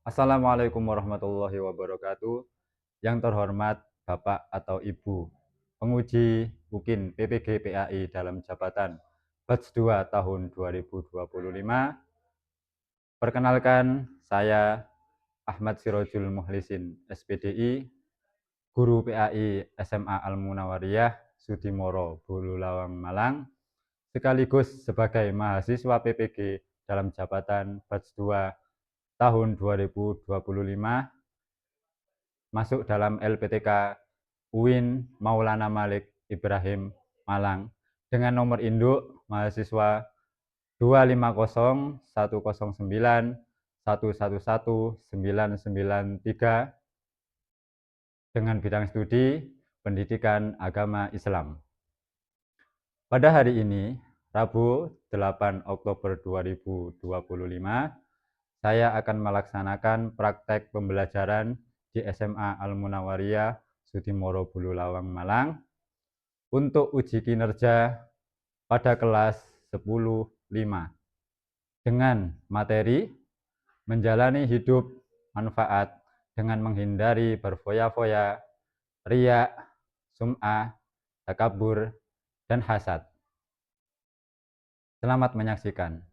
Assalamualaikum warahmatullahi wabarakatuh. Yang terhormat Bapak atau Ibu, penguji UKIN PPG PAI dalam jabatan Batch 2 tahun 2025. Perkenalkan, saya Ahmad Sirojul Muhlisin, SPDI, Guru PAI SMA Al-Munawariyah, Sudimoro, Bululawang, Malang, sekaligus sebagai mahasiswa PPG dalam jabatan Batch 2 tahun 2025, masuk dalam LPTK UIN Maulana Malik Ibrahim Malang dengan nomor induk mahasiswa 25010911993 dengan bidang studi pendidikan agama Islam. Pada hari ini, Rabu 8 Oktober 2025, saya akan melaksanakan praktek pembelajaran di SMA Al-Munawariyah, Sudimoro, Bululawang, Malang untuk uji kinerja pada kelas 10.5 dengan materi menjalani hidup manfaat dengan menghindari berfoya-foya, riya, sum'ah, takabur, dan hasad. Selamat menyaksikan.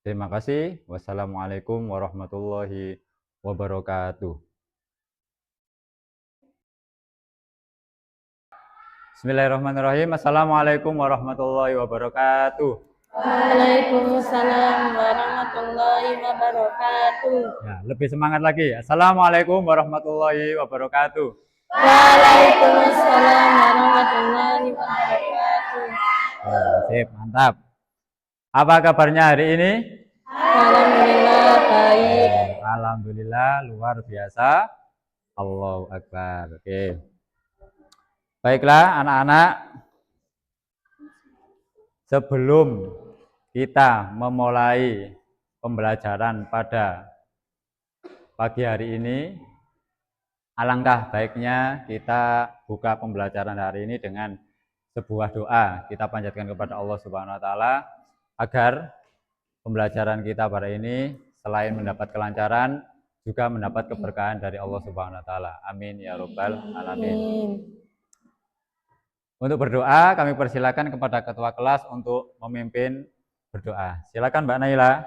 Terima kasih. Wassalamualaikum warahmatullahi wabarakatuh. Bismillahirrahmanirrahim. Assalamualaikum warahmatullahi wabarakatuh. Waalaikumsalam warahmatullahi wabarakatuh. Ya, lebih semangat lagi. Assalamualaikum warahmatullahi wabarakatuh. Waalaikumsalam warahmatullahi wabarakatuh. Sip, mantap. Apa kabarnya hari ini? Alhamdulillah baik. Alhamdulillah luar biasa. Allahu Akbar. Oke. Baiklah anak-anak, sebelum kita memulai pembelajaran pada pagi hari ini, alangkah baiknya kita buka pembelajaran hari ini dengan sebuah doa. Kita panjatkan kepada Allah Subhanahu wa taala agar pembelajaran kita pada ini selain mendapat kelancaran juga mendapat keberkahan dari Allah Subhanahu wa taala. Amin ya rabbal alamin. Untuk berdoa, kami persilakan kepada ketua kelas untuk memimpin berdoa. Silakan Mbak Naila.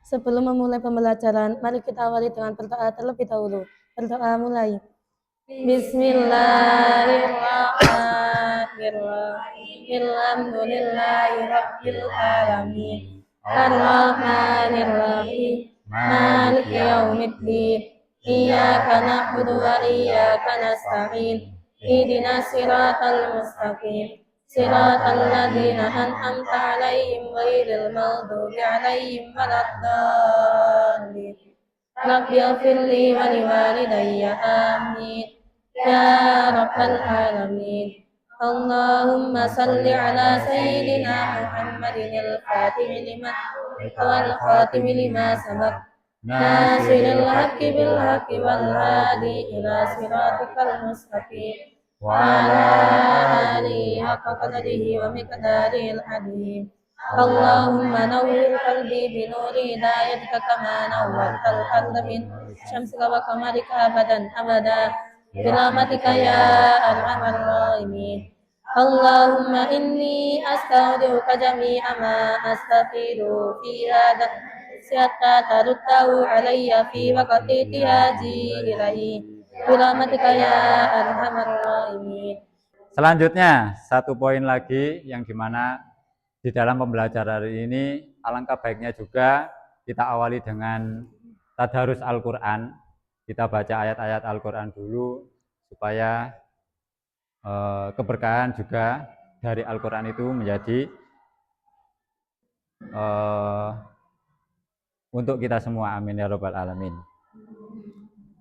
Sebelum memulai pembelajaran, mari kita awali dengan berdoa terlebih dahulu. Berdoa mulai. Bismillahirrahmanirrahim. Alhamdulillahirabbil alamin. Ar-Rahmanir-Rahim. Maliki yaumiddin. Iyyaka na'budu wa iyyaka nasta'in. Ihdinas siratal mustaqim. Siratal ladzina an'amta 'alaihim ghairil maghdubi 'alaihim waladdallin. Rabbi ighfirli wa liwalidayya amin ya rabbal alamin. Allahumma salli ala sayyidina Muhammadin al-fatih lima wal khatim lima sabaq nasiril haqqi bil haqqi wal hadi ila siratikal mustaqim wa ala alihi haqqa qadrihi wa miqdaril azim. Allahumma nawwir qalbi bi nuri hidayatika kama nawwartal arda min syamsika wa qamarika abadan abada birahmatika ya arhamar rahimin. Allahumma inni astaudiuka jami'a ma astaghfiru fi hadha sihatta taruttahu alayya fi waqti tihaji ilaihi birahmatika ya arhamar rahimin. Selanjutnya, satu poin lagi yang dimana di dalam pembelajaran hari ini alangkah baiknya juga kita awali dengan tadarus Al-Quran. Kita baca ayat-ayat Al-Quran dulu supaya keberkahan juga dari Al-Quran itu menjadi untuk kita semua. Amin ya rabbal alamin.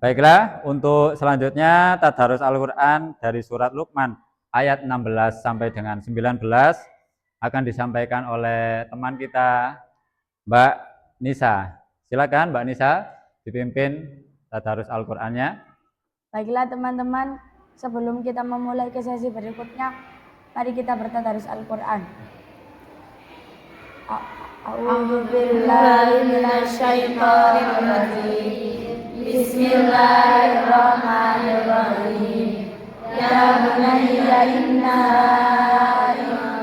Baiklah, untuk selanjutnya tadarus Al-Quran dari surat Luqman ayat 16 sampai dengan 19 akan disampaikan oleh teman kita Mbak Nisa. Silakan Mbak Nisa dipimpin tadarus Al-Qur'annya. Baiklah teman-teman, sebelum kita memulai ke sesi berikutnya, mari kita bertadarus Al-Qur'an. A'udzu billahi minasyaitonir rajim. Bismillahirrahmanirrahim. Ya bunayya inna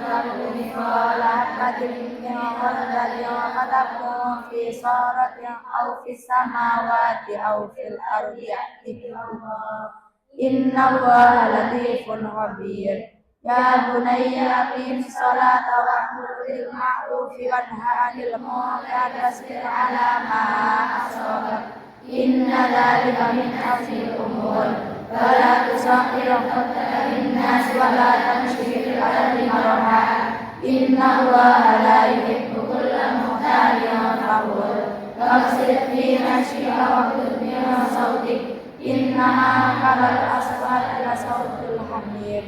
taku mithqala habatin min khardalin fatakun fi saratin aw fis samawati aw fil ardi ya'ti billah. Innallaha latifun khabir. Ya bunayya aqim sholata wa'mur bil ma'rufi wanha 'anil munkar wasbir 'ala ma asabak. Inna dzalika min azmil umur. Wala tusakhir khaddaka linnas wala tamshi fil ardi maraha. Innallaha la yuhibbu kulla mukhtalin fakhur. Waqsid fi mashika waqtud min sautik. Innaha kalal aswat la sautul hamir.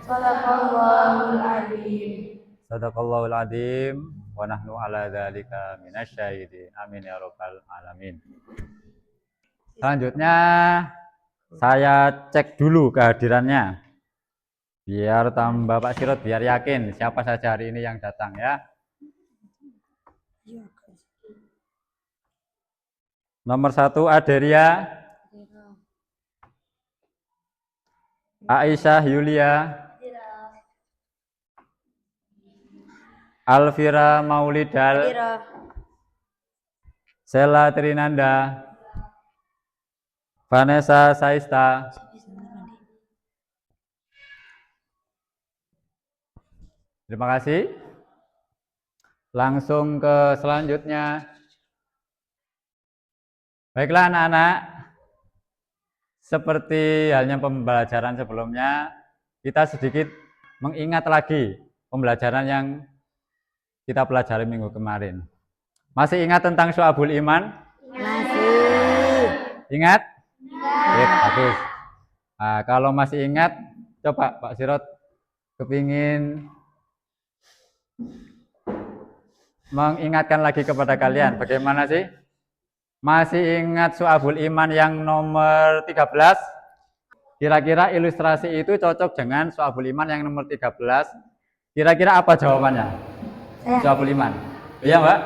Sadaqallahul azim. Sadaqallahul adzim wa nahnu ala dzalika minasyahidin. Amin ya rabbal alamin. Selanjutnya saya cek dulu kehadirannya biar tambah Pak Sirot biar yakin siapa saja hari ini yang datang ya. Nomor 1 Aderia, Aisyah Yulia, Alvira Maulidal, Sela Trinanda, Vanessa Saista, terima kasih. Langsung ke selanjutnya. Baiklah anak-anak, seperti halnya pembelajaran sebelumnya, kita sedikit mengingat lagi pembelajaran yang kita pelajari minggu kemarin. Masih ingat tentang Syu'abul Iman? Masih. Ingat? Bagus. Nah, kalau masih ingat, coba Pak Sirot kepingin mengingatkan lagi kepada kalian. Bagaimana sih? Masih ingat Syu'abul Iman yang nomor 13? Kira-kira ilustrasi itu cocok dengan Syu'abul Iman yang nomor 13. Kira-kira apa jawabannya? Syu'abul Iman. Iya, Mbak?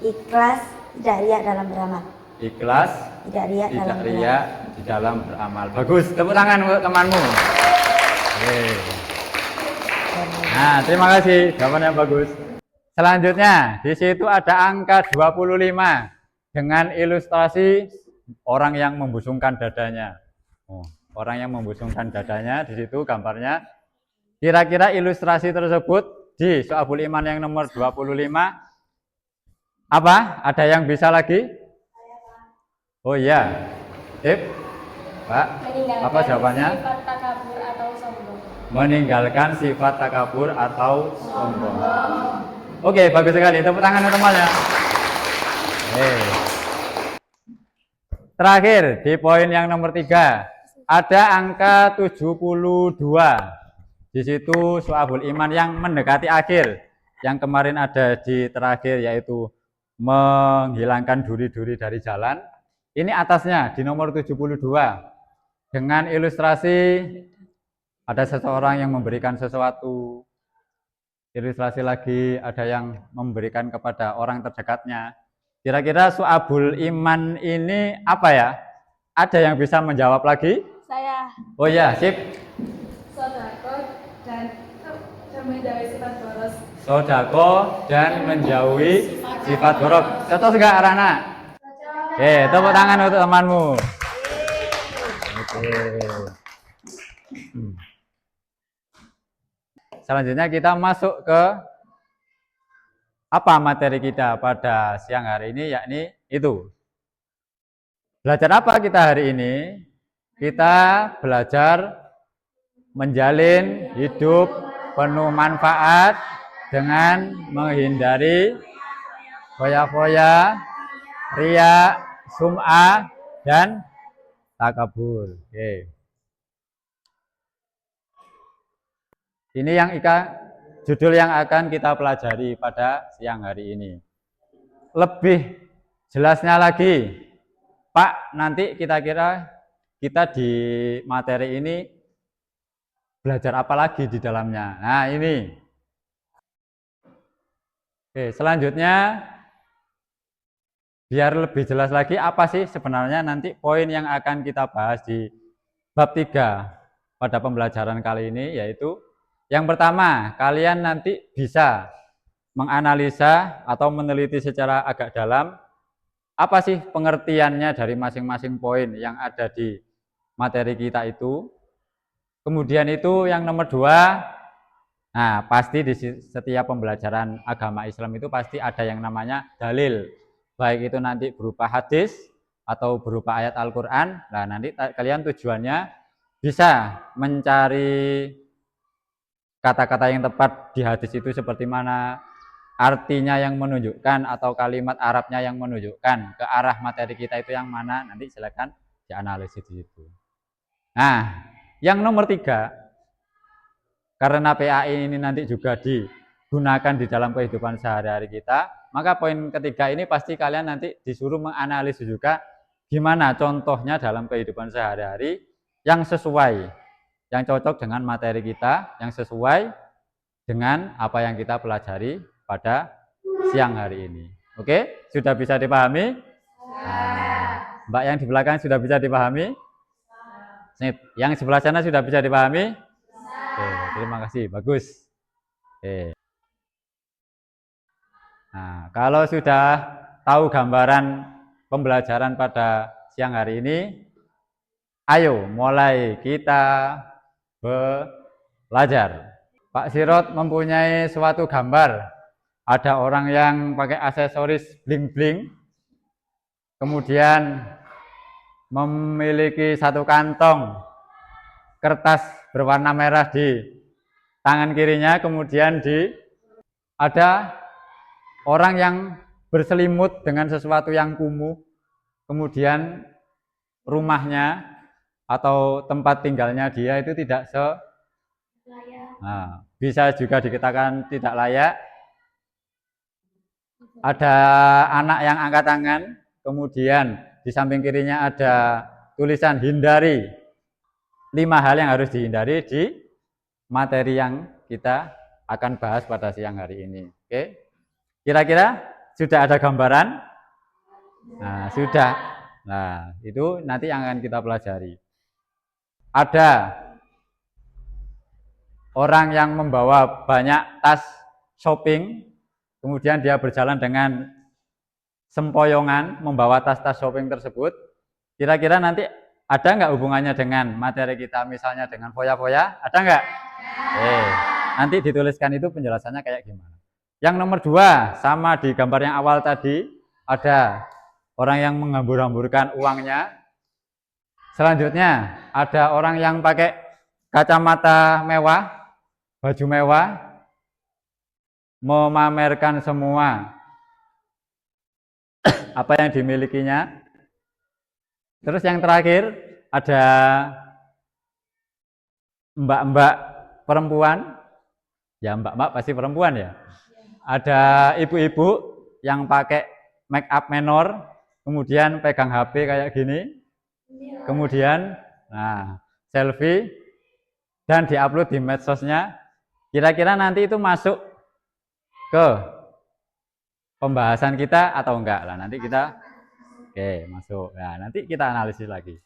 Ikhlas, tidak riak dalam beramal. Ikhlas, Tidak riak tidak riak di dalam beramal. Bagus, tepuk tangan untuk temanmu. Oke. Nah, terima kasih, jawabannya bagus. Selanjutnya, di situ ada angka 25 dengan ilustrasi orang yang membusungkan dadanya. Orang yang membusungkan dadanya, di situ gambarnya. Kira-kira ilustrasi tersebut di Syu'abul Iman yang nomor 25 apa? Ada yang bisa lagi? Oh iya, Pak, apa jawabannya? Sifat takabur atau sombong. Meninggalkan sifat takabur atau sombong. Oke, bagus sekali. Tepuk tangan teman-temannya. Terakhir, di poin yang nomor 3, ada angka 72. Di situ Syu'abul Iman yang mendekati akhir. Yang kemarin ada di terakhir, yaitu menghilangkan duri-duri dari jalan. Ini atasnya di nomor 72 dengan ilustrasi ada seseorang yang memberikan sesuatu. Ilustrasi lagi ada yang memberikan kepada orang terdekatnya. Kira-kira Syu'abul Iman ini apa ya? Ada yang bisa menjawab lagi? Saya. Oh ya, sip. Sodako dan menjauhi sifat boros. Sodako dan menjauhi sifat buruk. Contoh enggak anak-anak? Oke, tepuk tangan untuk temanmu. Oke. Selanjutnya kita masuk ke apa materi kita pada siang hari ini, yakni itu. Belajar apa kita hari ini? Kita belajar menjalin hidup penuh manfaat dengan menghindari foya-foya, riya, sum'ah, dan takabur. Oke. Ini yang judul yang akan kita pelajari pada siang hari ini. Lebih jelasnya lagi, Pak, nanti kira-kira kita di materi ini belajar apa lagi di dalamnya. Nah, ini. Oke, selanjutnya biar lebih jelas lagi apa sih sebenarnya nanti poin yang akan kita bahas di bab 3 pada pembelajaran kali ini, yaitu yang pertama, kalian nanti bisa menganalisa atau meneliti secara agak dalam apa sih pengertiannya dari masing-masing poin yang ada di materi kita itu. Kemudian itu yang nomor 2, nah pasti di setiap pembelajaran agama Islam itu pasti ada yang namanya dalil, baik itu nanti berupa hadis atau berupa ayat Al-Quran. Nah nanti kalian tujuannya bisa mencari kata-kata yang tepat di hadis itu seperti mana, artinya yang menunjukkan atau kalimat Arabnya yang menunjukkan ke arah materi kita itu yang mana, nanti silakan dianalisis di situ. Nah, yang nomor 3, karena PAI ini nanti juga digunakan di dalam kehidupan sehari-hari kita, maka poin ketiga ini pasti kalian nanti disuruh menganalisis juga gimana contohnya dalam kehidupan sehari-hari yang sesuai, yang cocok dengan materi kita, yang sesuai dengan apa yang kita pelajari pada siang hari ini. Oke, sudah bisa dipahami? Mbak yang di belakang sudah bisa dipahami? Yang sebelah sana sudah bisa dipahami? Oke, terima kasih, bagus. Oke. Nah, kalau sudah tahu gambaran pembelajaran pada siang hari ini, ayo mulai kita belajar. Pak Sirot mempunyai suatu gambar, ada orang yang pakai aksesoris bling-bling, kemudian memiliki satu kantong kertas berwarna merah di tangan kirinya, kemudian ada orang yang berselimut dengan sesuatu yang kumuh, kemudian rumahnya atau tempat tinggalnya dia itu tidak nah, bisa juga dikatakan tidak layak. Ada anak yang angkat tangan, kemudian di samping kirinya ada tulisan hindari 5 hal yang harus dihindari di materi yang kita akan bahas pada siang hari ini. Oke, kira-kira sudah ada gambaran? Nah, sudah. Nah, itu nanti yang akan kita pelajari. Ada orang yang membawa banyak tas shopping, kemudian dia berjalan dengan sempoyongan membawa tas-tas shopping tersebut. Kira-kira nanti ada nggak hubungannya dengan materi kita, misalnya dengan foya-foya? Ada nggak? Nanti dituliskan itu penjelasannya kayak gimana. Yang nomor 2, sama di gambar yang awal tadi, ada orang yang menghambur-hamburkan uangnya. Selanjutnya ada orang yang pakai kacamata mewah, baju mewah, memamerkan semua apa yang dimilikinya. Terus yang terakhir ada mbak-mbak perempuan, ya mbak-mbak pasti perempuan ya. Ada ibu-ibu yang pakai make up menor, kemudian pegang HP kayak gini, kemudian selfie dan diupload di medsosnya. Kira-kira nanti itu masuk ke pembahasan kita atau enggak lah, nanti kita masuk. Nah, nanti kita analisis lagi.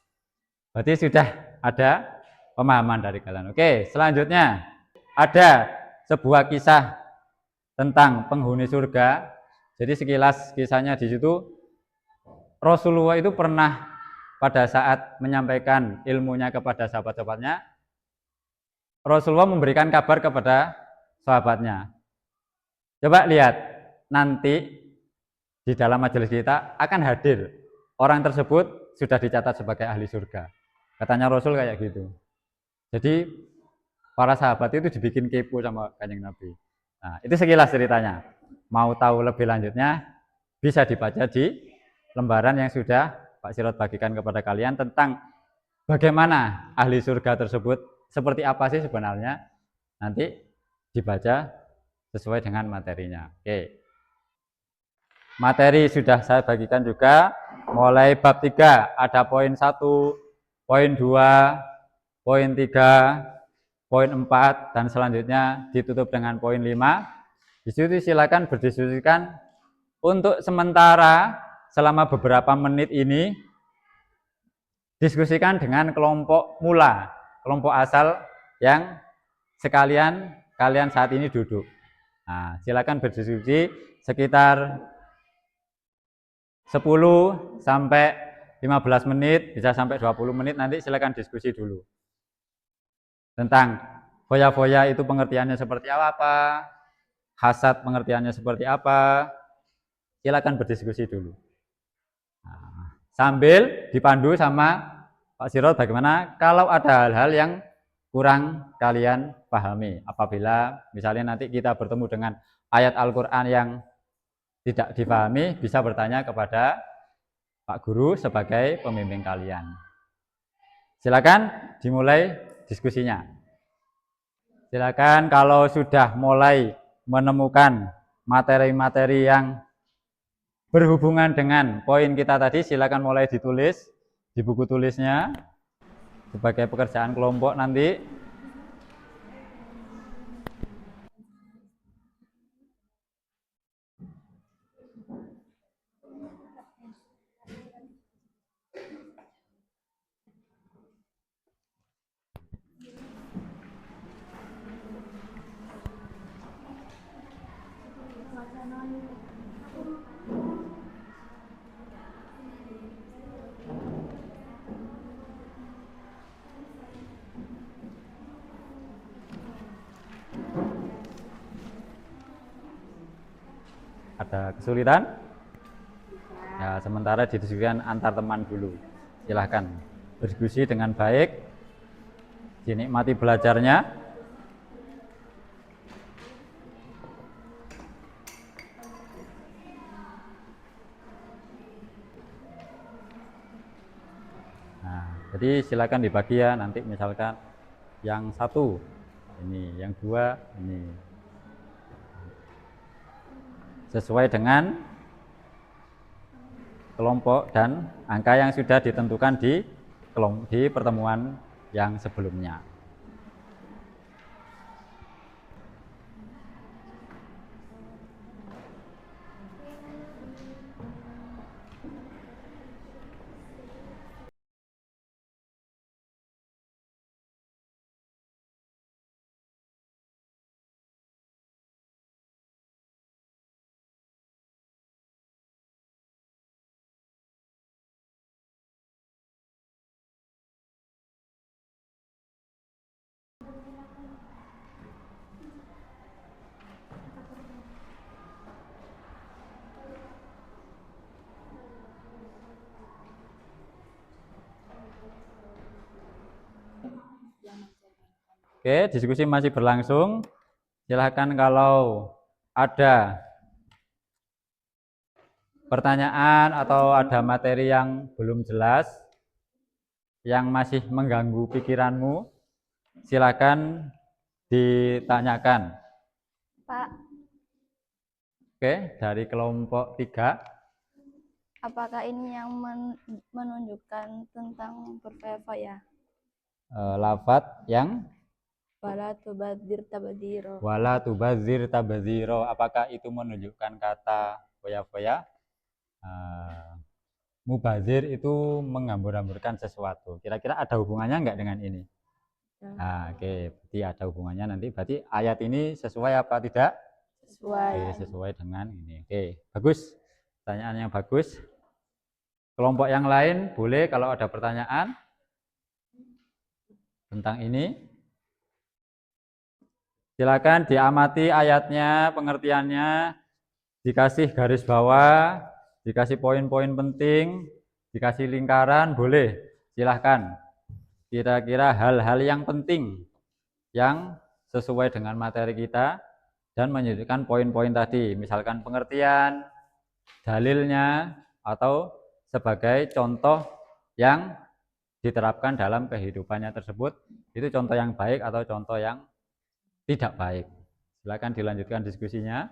Berarti sudah ada pemahaman dari kalian. Oke, selanjutnya ada sebuah kisah tentang penghuni surga. Jadi sekilas kisahnya di situ, Rasulullah itu pernah pada saat menyampaikan ilmunya kepada sahabat-sahabatnya, Rasulullah memberikan kabar kepada sahabatnya. Coba lihat, nanti di dalam majelis kita akan hadir orang tersebut sudah dicatat sebagai ahli surga. Katanya Rasul kayak gitu. Jadi para sahabat itu dibikin kepo sama Kanjeng Nabi. Nah, itu sekilas ceritanya. Mau tahu lebih lanjutnya bisa dibaca di lembaran yang sudah Pak Sirot bagikan kepada kalian tentang bagaimana ahli surga tersebut, seperti apa sih sebenarnya. Nanti dibaca sesuai dengan materinya. Oke. Materi sudah saya bagikan juga, mulai bab 3 ada poin 1, poin 2, poin 3, poin 4 dan selanjutnya ditutup dengan poin 5. Di situ silakan berdiskusikan. Untuk sementara selama beberapa menit ini diskusikan dengan kelompok mula, kelompok asal yang sekalian kalian saat ini duduk. Nah, silakan berdiskusi sekitar 10 sampai 15 menit, bisa sampai 20 menit, nanti silakan diskusi dulu. Tentang foya-foya itu pengertiannya seperti apa, hasad pengertiannya seperti apa, silakan berdiskusi dulu. Nah, sambil dipandu sama Pak Sirot bagaimana kalau ada hal-hal yang kurang kalian pahami. Apabila misalnya nanti kita bertemu dengan ayat Al-Quran yang tidak dipahami, bisa bertanya kepada Pak Guru sebagai pembimbing kalian. Silakan dimulai diskusinya. Silakan kalau sudah mulai menemukan materi-materi yang berhubungan dengan poin kita tadi, silakan mulai ditulis di buku tulisnya sebagai pekerjaan kelompok nanti. Ada kesulitan? Ya, sementara didiskusikan antar teman dulu. Silahkan berdiskusi dengan baik, dinikmati belajarnya. Nah, jadi silakan dibagi ya, nanti misalkan yang satu ini, yang dua ini, sesuai dengan kelompok dan angka yang sudah ditentukan di pertemuan yang sebelumnya. Oke, diskusi masih berlangsung. Silahkan kalau ada pertanyaan atau ada materi yang belum jelas, yang masih mengganggu pikiranmu, silakan ditanyakan. Pak, Oke, dari kelompok 3. apakah ini yang menunjukkan tentang berfoya-foya? Lafadz yang Wala tubadir tabadiro. wala tubazir tabaziro, apakah itu menunjukkan kata foya-foya? Mubazir itu menghambur-hamburkan sesuatu. Kira-kira ada hubungannya enggak dengan ini? Nah, oke, berarti ada hubungannya nanti. Berarti ayat ini sesuai apa tidak? Sesuai. Oke, sesuai dengan ini. Oke, bagus. Pertanyaan yang bagus. Kelompok yang lain boleh kalau ada pertanyaan tentang ini. Silakan diamati ayatnya, pengertiannya, dikasih garis bawah, dikasih poin-poin penting, dikasih lingkaran, boleh. Silahkan. Kira-kira hal-hal yang penting yang sesuai dengan materi kita dan menunjukkan poin-poin tadi, misalkan pengertian, dalilnya, atau sebagai contoh yang diterapkan dalam kehidupannya tersebut, itu contoh yang baik atau contoh yang tidak baik. Silakan dilanjutkan diskusinya.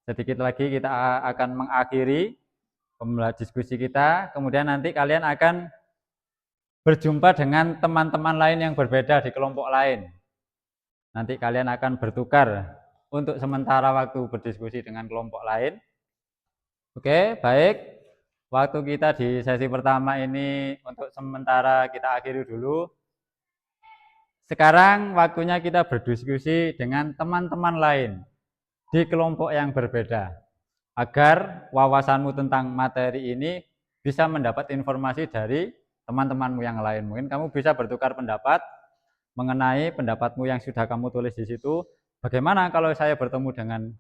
Sedikit lagi kita akan mengakhiri diskusi kita, kemudian nanti kalian akan berjumpa dengan teman-teman lain yang berbeda di kelompok lain. Nanti kalian akan bertukar untuk sementara waktu berdiskusi dengan kelompok lain. Oke, baik. Waktu kita di sesi pertama ini untuk sementara kita akhiri dulu. Sekarang waktunya kita berdiskusi dengan teman-teman lain di kelompok yang berbeda, agar wawasanmu tentang materi ini bisa mendapat informasi dari teman-temanmu yang lain. Mungkin kamu bisa bertukar pendapat mengenai pendapatmu yang sudah kamu tulis di situ. Bagaimana kalau saya bertemu dengan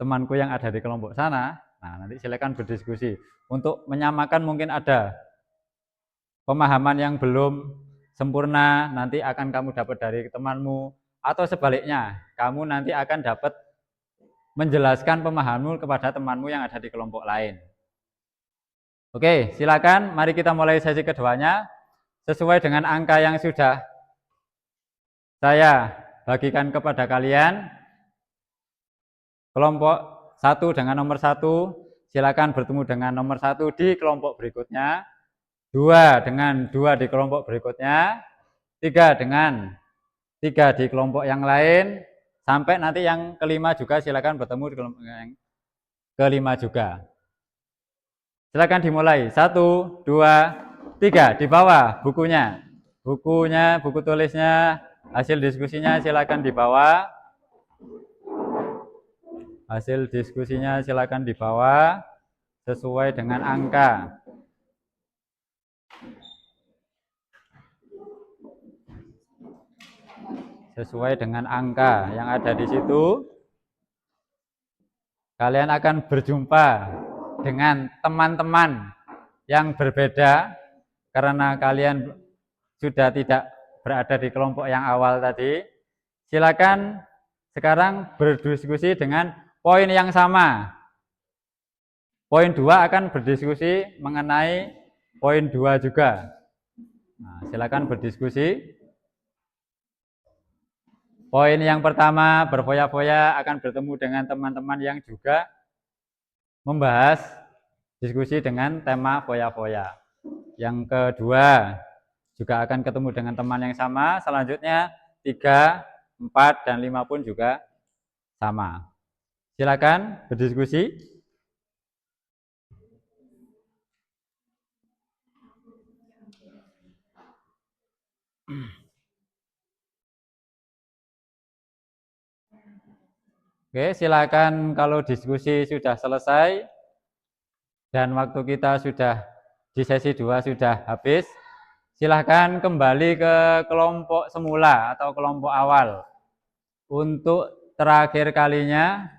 temanku yang ada di kelompok sana? Nah, nanti silakan berdiskusi. Untuk menyamakan mungkin ada pemahaman yang belum sempurna, nanti akan kamu dapat dari temanmu, atau sebaliknya, kamu nanti akan dapat menjelaskan pemahamanmu kepada temanmu yang ada di kelompok lain. Oke, silakan. Mari kita mulai sesi keduanya sesuai dengan angka yang sudah saya bagikan kepada kalian. Kelompok 1 dengan nomor 1, silakan bertemu dengan nomor 1 di kelompok berikutnya. 2 dengan 2 di kelompok berikutnya. 3 dengan 3 di kelompok yang lain. Sampai nanti yang kelima juga silakan bertemu di kelompok yang kelima juga. Silakan dimulai. 1, 2, 3. Di bawah bukunya. Buku tulisnya, hasil diskusinya silakan dibawa. Hasil diskusinya silakan dibawa sesuai dengan angka. Sesuai dengan angka yang ada di situ. Kalian akan berjumpa dengan teman-teman yang berbeda karena kalian sudah tidak berada di kelompok yang awal tadi. Silakan sekarang berdiskusi dengan poin yang sama. Poin 2 akan berdiskusi mengenai poin 2 juga. Nah, silakan berdiskusi. Poin yang pertama, berfoya-foya akan bertemu dengan teman-teman yang juga membahas diskusi dengan tema foya-foya. Yang kedua, juga akan ketemu dengan teman yang sama. Selanjutnya 3, 4, dan 5 pun juga sama. Silakan berdiskusi. Oke, silakan kalau diskusi sudah selesai dan waktu kita sudah di sesi 2 sudah habis, silahkan kembali ke kelompok semula atau kelompok awal untuk terakhir kalinya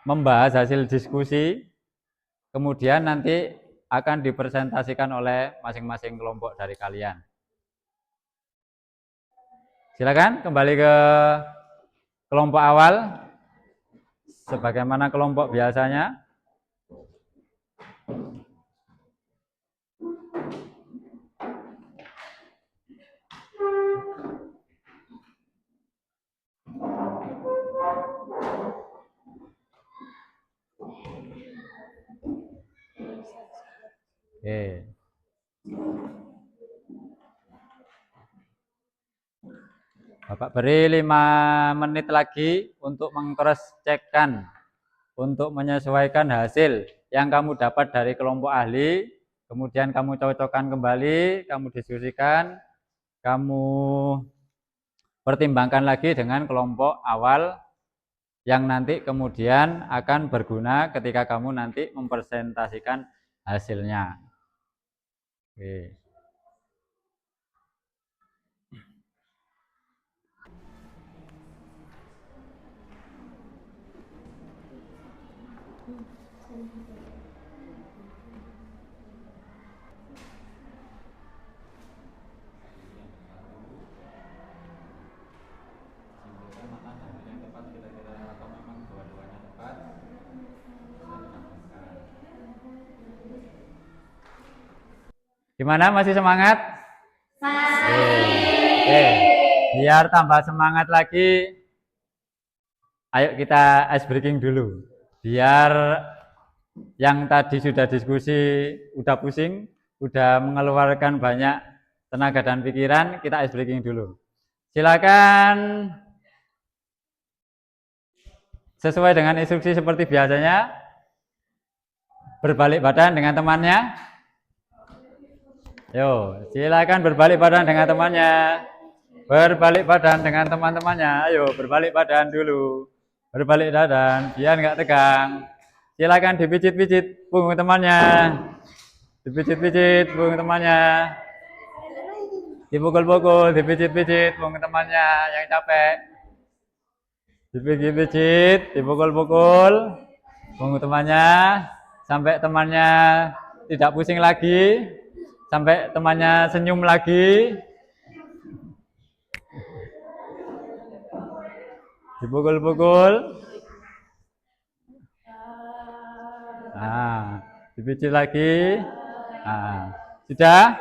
membahas hasil diskusi, kemudian nanti akan dipresentasikan oleh masing-masing kelompok dari kalian. Silakan kembali ke kelompok awal sebagaimana kelompok biasanya. Oke. Bapak beri 5 menit lagi untuk meng-cross-check-kan, untuk menyesuaikan hasil yang kamu dapat dari kelompok ahli, kemudian kamu cocokkan kembali, kamu diskusikan, kamu pertimbangkan lagi dengan kelompok awal yang nanti kemudian akan berguna ketika kamu nanti mempresentasikan hasilnya. Oke. Gimana, masih semangat? Masih. Biar tambah semangat lagi, ayo kita ice breaking dulu. Biar yang tadi sudah diskusi udah pusing, udah mengeluarkan banyak tenaga dan pikiran, kita ice breaking dulu. Silakan sesuai dengan instruksi seperti biasanya, berbalik badan dengan temannya. Yo, silakan berbalik badan dengan temannya. Berbalik badan dengan teman-temannya. Ayo, berbalik badan dulu. Berbalik badan, biar nggak tegang. Silakan dipijit-pijit punggung temannya. Dipijit-pijit punggung temannya. Dipukul-pukul, dipijit-pijit punggung temannya yang capek. Dipijit-pijit, dipukul-pukul punggung temannya sampai temannya tidak pusing lagi, sampai temannya senyum lagi. Dipukul-pukul. Nah, dipijit lagi. Nah, sudah?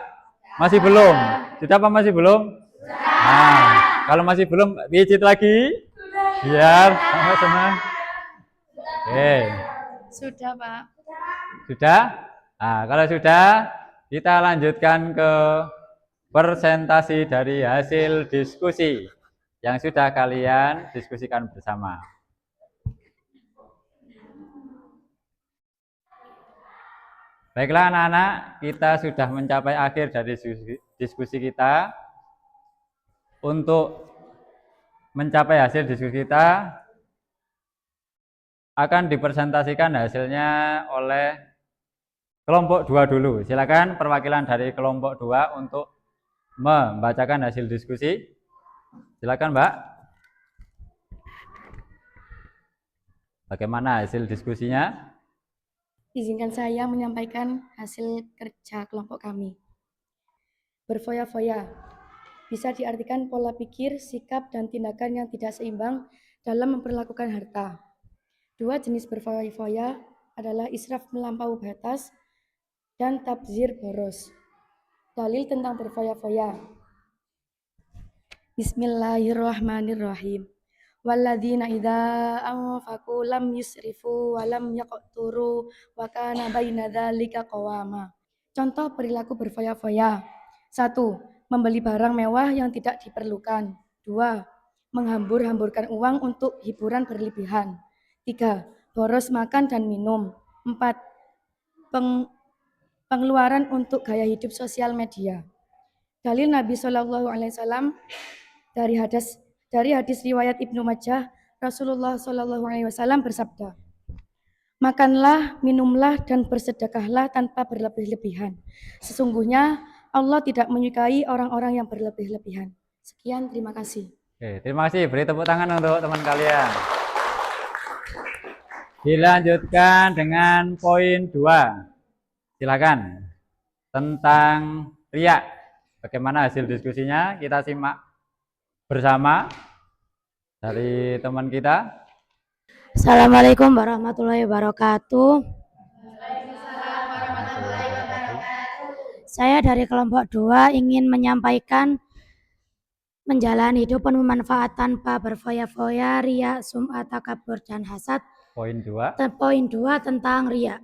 Masih belum? Sudah apa masih belum? Nah, kalau masih belum, pijit lagi. Biar sama-sama. Oke. Sudah, Pak. Sudah? Nah, kalau sudah, kita lanjutkan ke presentasi dari hasil diskusi yang sudah kalian diskusikan bersama. Baiklah anak-anak, kita sudah mencapai akhir dari diskusi kita. Untuk mencapai hasil diskusi kita, akan dipresentasikan hasilnya oleh kelompok 2 dulu. Silakan perwakilan dari kelompok 2 untuk membacakan hasil diskusi. Silakan Mbak. Bagaimana hasil diskusinya? Izinkan saya menyampaikan hasil kerja kelompok kami. Berfoya-foya bisa diartikan pola pikir, sikap, dan tindakan yang tidak seimbang dalam memperlakukan harta. Dua jenis berfoya-foya adalah israf melampaui batas dan tabzir boros. Dalil tentang berfoya-foya. Bismillahirrahmanirrahim. Walladzina idza anfaqu lam yusrifu wa lam yaqturu wa kana baina dzalika qawama. Contoh perilaku berfoya-foya. 1. Membeli barang mewah yang tidak diperlukan. 2. Menghambur-hamburkan uang untuk hiburan berlebihan. 3. Boros makan dan minum. 4. Pengeluaran untuk gaya hidup sosial media. Dalil Nabi Shallallahu Alaihi Wasallam dari hadis riwayat Ibnu Majah, Rasulullah Shallallahu Alaihi Wasallam bersabda, makanlah, minumlah, dan bersedekahlah tanpa berlebih-lebihan. Sesungguhnya Allah tidak menyukai orang-orang yang berlebih-lebihan. Sekian, terima kasih. Oke, terima kasih. Beri tepuk tangan untuk teman kalian. Dilanjutkan dengan poin 2. Silakan. Tentang riya. Bagaimana hasil diskusinya? Kita simak bersama dari teman kita. Assalamualaikum warahmatullahi wabarakatuh. Saya dari kelompok 2 ingin menyampaikan menjalani hidup penuh manfaat tanpa berfoya-foya, riya, sum'ah, takabur, dan hasad. Poin 2. Poin 2 tentang riya.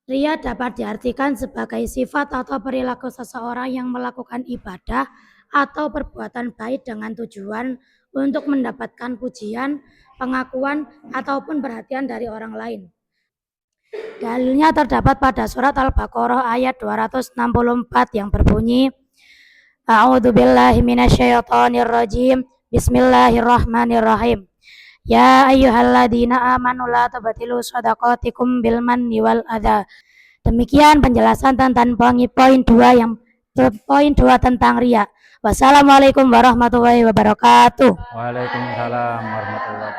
Riya dapat diartikan sebagai sifat atau perilaku seseorang yang melakukan ibadah atau perbuatan baik dengan tujuan untuk mendapatkan pujian, pengakuan, ataupun perhatian dari orang lain. Dalilnya terdapat pada surat Al-Baqarah ayat 264 yang berbunyi, A'udzubillahi minasyaitonirrajim. Bismillahirrahmanirrahim. Ya ayyuhalladzina amanu la tabtilu shadaqatikum bil manni wal adza. Demikian penjelasan tentang poin 2 tentang riya. Wassalamualaikum warahmatullahi wabarakatuh. Waalaikumsalam warahmatullahi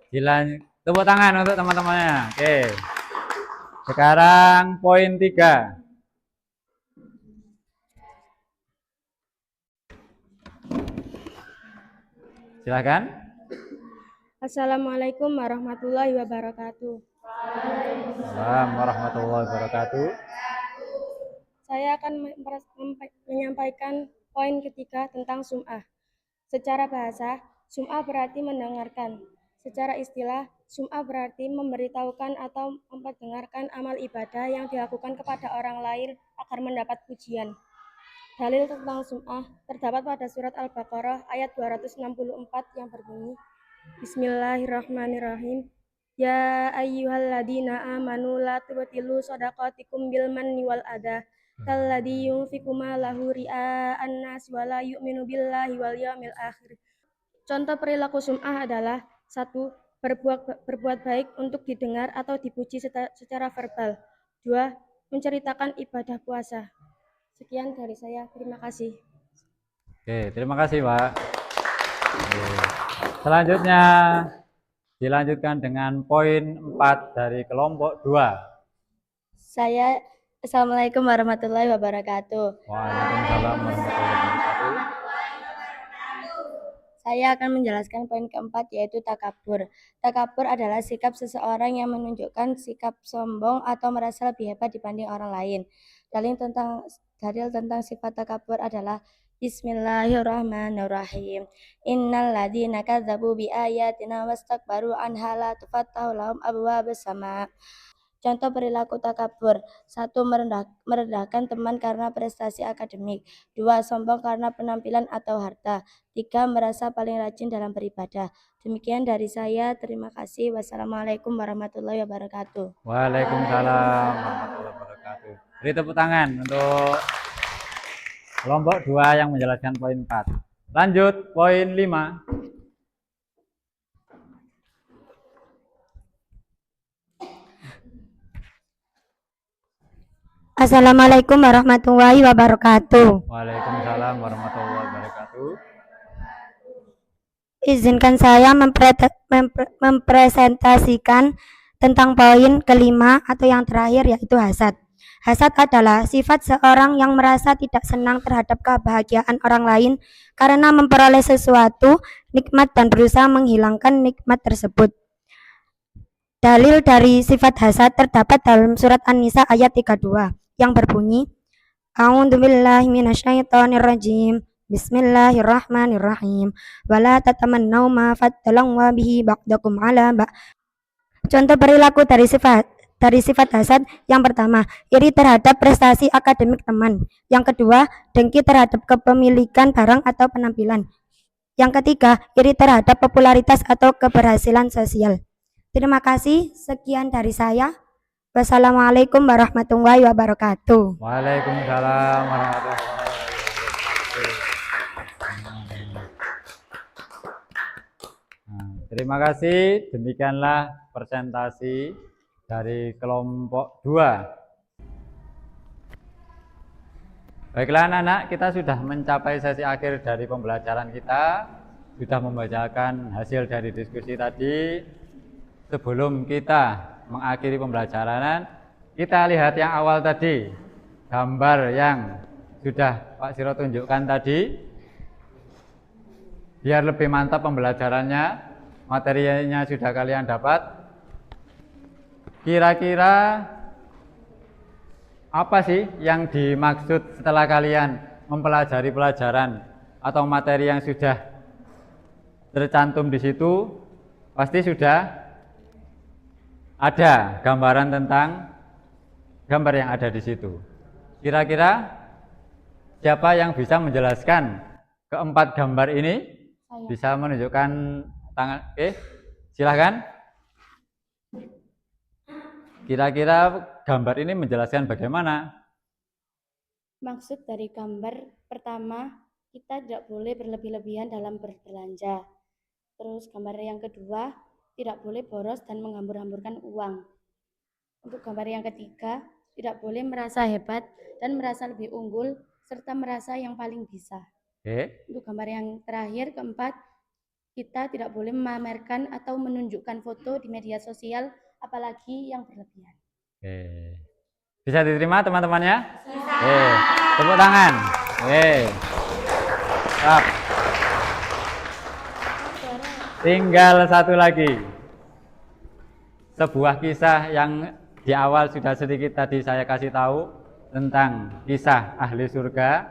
wabarakatuh. Tepuk tangan untuk teman-temannya. Oke. Sekarang poin 3. Silakan. Assalamualaikum warahmatullahi wabarakatuh. Waalaikumsalam warahmatullahi wabarakatuh. Saya akan menyampaikan poin ketiga tentang sum'ah. Secara bahasa, sum'ah berarti mendengarkan. Secara istilah, sum'ah berarti memberitahukan atau memperdengarkan amal ibadah yang dilakukan kepada orang lain agar mendapat pujian. Dalil tentang sum'ah terdapat pada surat Al-Baqarah ayat 264 yang berbunyi, Bismillahirrahmanirrahim. Ya ayyuhalladzina amanu la tubtilu shadaqatikum bil manni wal adha kalladzi yunfiqu malahu ria'an nas wa la yu'minu billahi wal yawmil akhir. Contoh perilaku sum'ah adalah 1. Berbuat baik untuk didengar atau dipuji secara verbal. 2. Menceritakan ibadah puasa. Sekian dari saya, terima kasih. Oke, terima kasih Pak. Oke. Selanjutnya dilanjutkan dengan poin 4 dari kelompok 2. Assalamualaikum warahmatullahi wabarakatuh. Waalaikumsalam warahmatullahi wabarakatuh. Saya akan menjelaskan poin keempat, yaitu takabur. Takabur adalah sikap seseorang yang menunjukkan sikap sombong atau merasa lebih hebat dibanding orang lain. Dalil tentang sifat takabur adalah Bismillahirrahmanirrahim. Innal ladzina kadzabu bi ayatina wastakbaru anha la tufattahu lahum abwaabus sama. Contoh perilaku takabur. 1. Merendahkan teman karena prestasi akademik. 2. Sombong karena penampilan atau harta. 3. Merasa paling rajin dalam beribadah. Demikian dari saya. Terima kasih. Wassalamualaikum warahmatullahi wabarakatuh. Waalaikumsalam warahmatullahi wabarakatuh. Beri tepuk tangan untuk kelompok 2 yang menjelaskan poin 4. Lanjut poin 5. Assalamualaikum warahmatullahi wabarakatuh. Waalaikumsalam warahmatullahi wabarakatuh. Izinkan saya mempresentasikan tentang poin kelima atau yang terakhir, yaitu hasad. Hasad adalah sifat seorang yang merasa tidak senang terhadap kebahagiaan orang lain karena memperoleh sesuatu nikmat dan berusaha menghilangkan nikmat tersebut. Dalil dari sifat hasad terdapat dalam surat An-Nisa ayat 32 yang berbunyi, A'udzubillahi minasyaitonirrajim. Bismillahirrahmanirrahim. Wala tatamannau ma faddallahu bihi ba'dakum 'ala ba'. Contoh perilaku dari sifat hasad. Yang pertama, iri terhadap prestasi akademik teman. Yang kedua, dengki terhadap kepemilikan barang atau penampilan. Yang ketiga, iri terhadap popularitas atau keberhasilan sosial. Terima kasih. Sekian dari saya. Wassalamualaikum warahmatullahi wabarakatuh. Waalaikumsalam warahmatullahi wabarakatuh. Terima kasih. Demikianlah presentasi dari kelompok 2. Baiklah anak-anak, kita sudah mencapai sesi akhir dari pembelajaran kita. Sudah membacakan hasil dari diskusi tadi. Sebelum kita mengakhiri pembelajaran, kita lihat yang awal tadi, gambar yang sudah Pak Siro tunjukkan tadi, biar lebih mantap pembelajarannya. Materinya sudah kalian dapat. Kira-kira apa sih yang dimaksud setelah kalian mempelajari pelajaran atau materi yang sudah tercantum di situ? Pasti sudah ada gambaran tentang gambar yang ada di situ. Kira-kira siapa yang bisa menjelaskan keempat gambar ini? Bisa menunjukkan tangan? Silahkan. Kira-kira gambar ini menjelaskan bagaimana? Maksud dari gambar pertama, kita tidak boleh berlebih-lebihan dalam berbelanja. Terus gambar yang kedua, tidak boleh boros dan menghambur-hamburkan uang. Untuk gambar yang ketiga, tidak boleh merasa hebat dan merasa lebih unggul serta merasa yang paling bisa. Untuk gambar yang terakhir, keempat, kita tidak boleh memamerkan atau menunjukkan foto di media sosial, apalagi yang berlebihan. Bisa diterima teman-temannya? Tepuk tangan. Tinggal satu lagi. Sebuah kisah yang di awal sudah sedikit tadi saya kasih tahu tentang kisah ahli surga.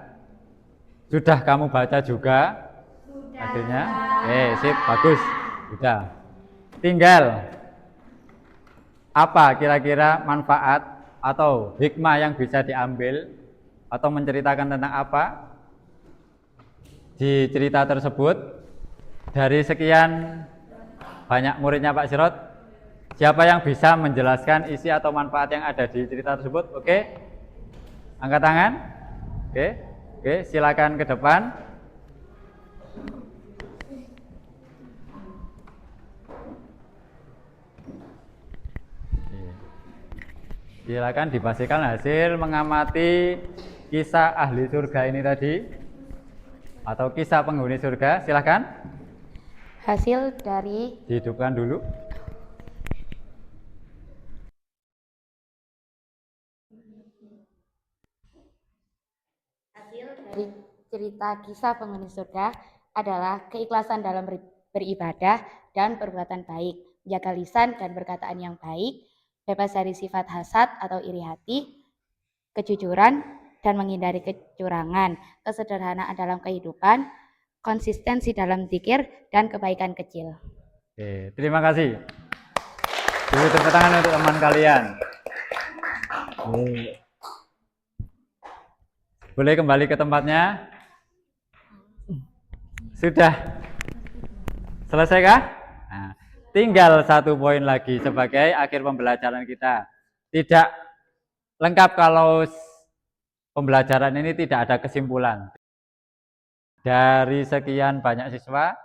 Sudah kamu baca juga? Akhirnya? Sip, bagus. Sudah. tinggal apa kira-kira manfaat atau hikmah yang bisa diambil atau menceritakan tentang apa di cerita tersebut dari sekian banyak muridnya Pak Sirot. Siapa yang bisa menjelaskan isi atau manfaat yang ada di cerita tersebut? Oke, angkat tangan. Oke, silakan ke depan. Silakan dipastikan hasil mengamati kisah ahli surga ini tadi atau kisah penghuni surga. Silakan Hasil dari dihidupkan dulu. dari cerita kisah penghuni surga adalah keikhlasan dalam beribadah dan perbuatan baik, menjaga lisan dan perkataan yang baik, bebas dari sifat hasad atau iri hati, kejujuran dan menghindari kecurangan, kesederhanaan dalam kehidupan, konsistensi dalam zikir, dan kebaikan kecil. Oke, terima kasih. Beri tepuk tangan untuk teman kalian. Boleh kembali ke tempatnya? Sudah selesai kah? Nah, tinggal satu poin lagi sebagai akhir pembelajaran kita. Tidak lengkap kalau pembelajaran ini tidak ada kesimpulan. Dari sekian banyak siswa,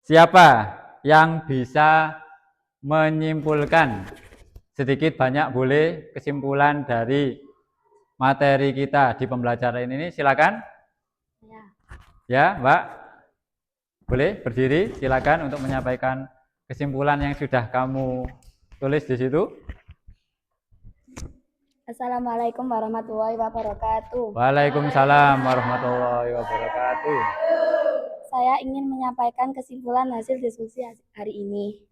siapa yang bisa menyimpulkan sedikit banyak boleh kesimpulan dari materi kita di pembelajaran ini? Silakan. Ya, Mbak. Boleh berdiri, silakan untuk menyampaikan kesimpulan yang sudah kamu tulis di situ. Assalamualaikum warahmatullahi wabarakatuh. Waalaikumsalam warahmatullahi wabarakatuh. Saya ingin menyampaikan kesimpulan hasil diskusi hari ini.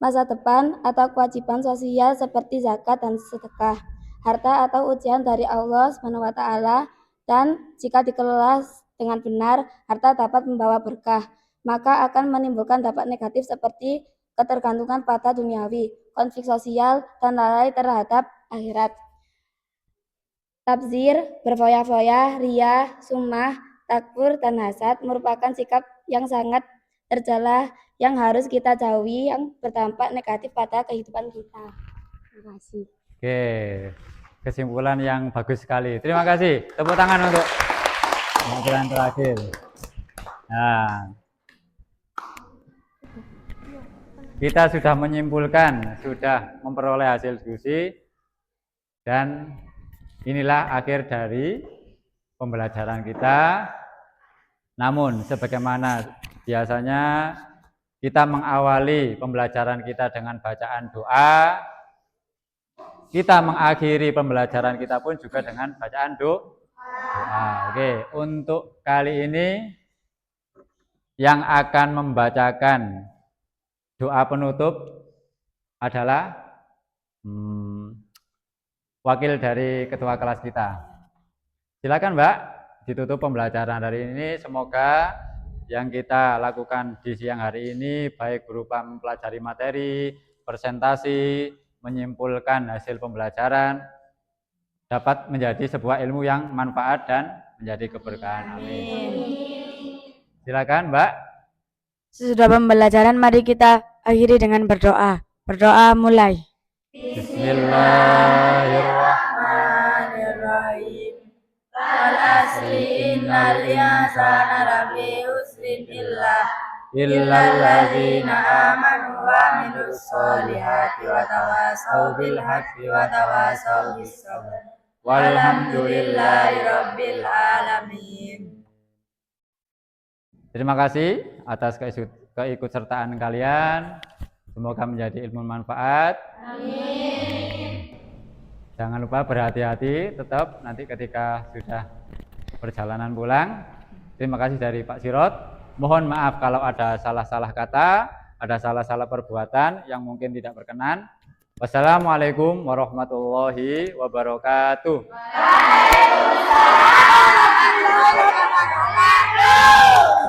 Masa depan atau kewajiban sosial seperti zakat dan sedekah, harta atau ujian dari Allah SWT, dan jika dikelola dengan benar, harta dapat membawa berkah, maka akan menimbulkan dampak negatif seperti ketergantungan pada duniawi, konflik sosial, dan lalai terhadap akhirat. Tabzir, berfoya-foya, riya, sumah, takfur, dan hasad merupakan sikap yang sangat tercela yang harus kita jauhi, yang berdampak negatif pada kehidupan kita. Terima kasih. Oke, kesimpulan yang bagus sekali. Terima kasih. Tepuk tangan untuk pembelajaran terakhir. Nah, kita sudah menyimpulkan, sudah memperoleh hasil diskusi, dan inilah akhir dari pembelajaran kita. Namun, sebagaimana biasanya kita mengawali pembelajaran kita dengan bacaan doa, kita mengakhiri pembelajaran kita pun juga dengan bacaan doa. Oke, untuk kali ini yang akan membacakan doa penutup adalah wakil dari ketua kelas kita. Silakan Mbak, ditutup pembelajaran hari ini. Semoga yang kita lakukan di siang hari ini baik berupa mempelajari materi, presentasi, menyimpulkan hasil pembelajaran dapat menjadi sebuah ilmu yang manfaat dan menjadi keberkahan. Amin. Silakan Mbak. Sesudah pembelajaran, mari kita akhiri dengan berdoa. Berdoa mulai. Bismillahirrahmanirrahim. Wal asri innal insana lafi khusrin illal ladzina amanu wa amilus solihati wa tawasaw bil haqqi wa tawasaw bis sabr. Walhamdulillahi rabbil alamin. Terima kasih atas keikutsertaan kalian. Semoga menjadi ilmu manfaat. Amin. Jangan lupa berhati-hati tetap nanti ketika sudah perjalanan pulang. Terima kasih dari Pak Sirot. Mohon maaf kalau ada salah-salah kata, ada salah-salah perbuatan yang mungkin tidak berkenan. Wassalamualaikum warahmatullahi wabarakatuh. Waalaikumsalam warahmatullahi wabarakatuh.